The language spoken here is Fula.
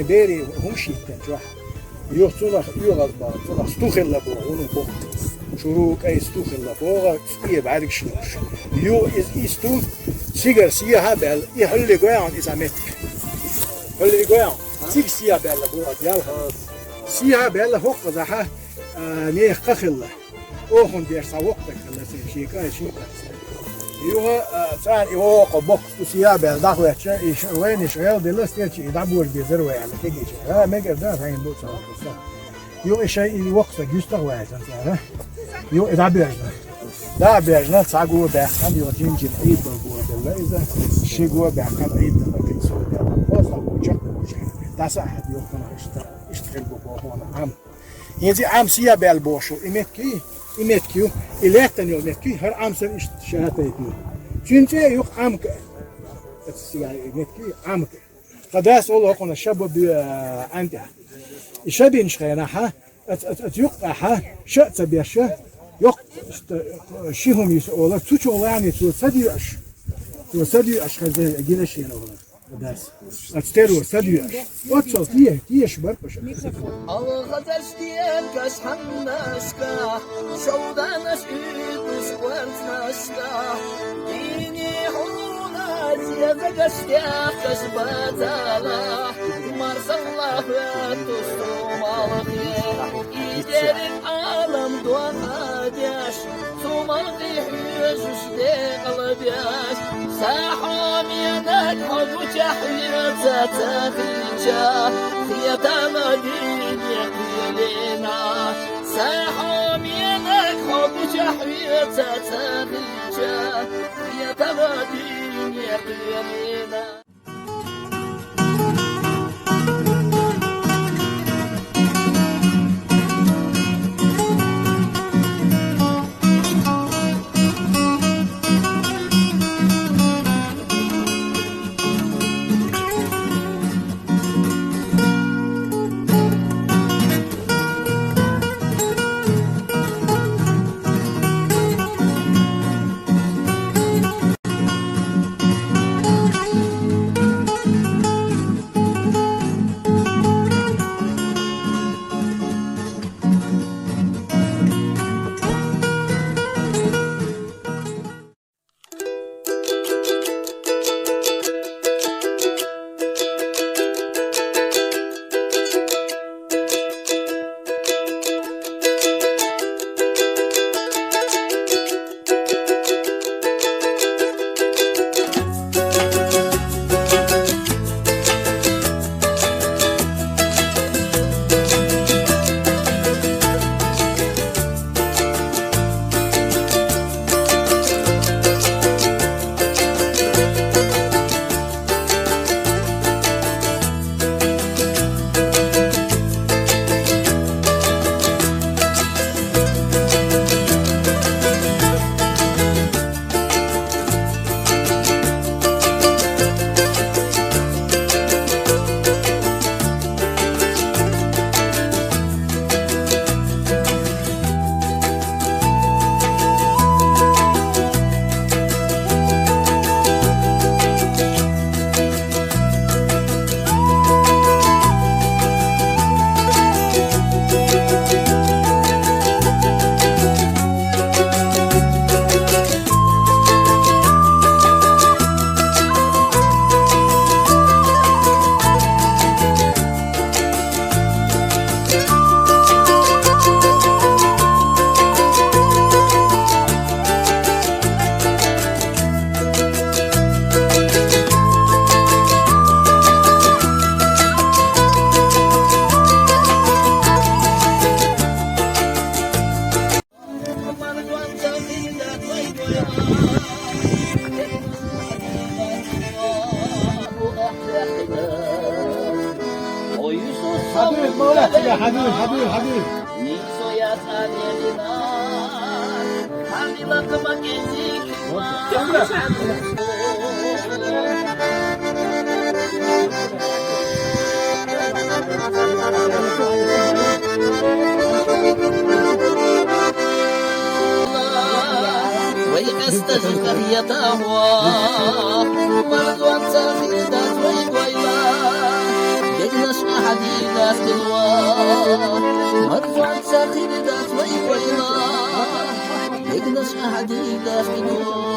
بيري هم شيتن جوح يو صلح يو غضبان صلح ستوخل لبوه ونو بوخ شروق أي ستوخل لبوه ستيه بعدك شنوش يو إستو سيجر سيها بال يحل جوان إسامتك حل جوان سيج سيها بال لبوه ديال سيها بال فوق زحة نيخ خخلة أوهن دير سوقتك الله سيشيك أي شيء يوه سان يوه قبوك سيها بال داخل إيش وين إشغال دلست يرتشي يدعبور بيزروا يعني تيجي ها ميجر ده هاي بوت صار يو إيش وقت جوستر واحد أنت يو إذا بيرجنا دا بيرجنا ساقو بيخان يو جينجين عيد بالبور دلا إذا شيقو بيخان عيد دلا كيسو دلا وصل بوجك دا ساعد يو كنا اشتغل بوهون عام ينزي عام سيا بالبوشو إمتكيو إليتن يو إمتكي هر عام سن شهاتيتني جينجي يو عام ك السيا إمتكي عام ك فداس والله كنا شباب عندها الشبين شخيناها أتيقعها شأت بيشه يق شيهم يسأولا تشولا يعني تسديش خزي جيلش هنا ولا بداس أتسترو سديش واتشل تيه شبر بشه الله غزشتين كش حناشكا شودانش إيدش ورناشكا ديني حونا زيادشتيا كش باتالا مارس الله يتصوم على إيدين عالم دواناديش سومالي حيوش ديقلبيش ساحوم ينك حدو جحية تتخيجا خيطة مدينة يقلينا ساحوم ينك حدو جحية تتخيجا خيطة مدينة يقلينا حبيب مولاك يا حبيب حبيب حبيب ويستجد يتهوى مرض وانت في ذات ويقويلا يجنش داخلوا مرفوع ساخن داخل ويلا يقنص أحدي داخلوا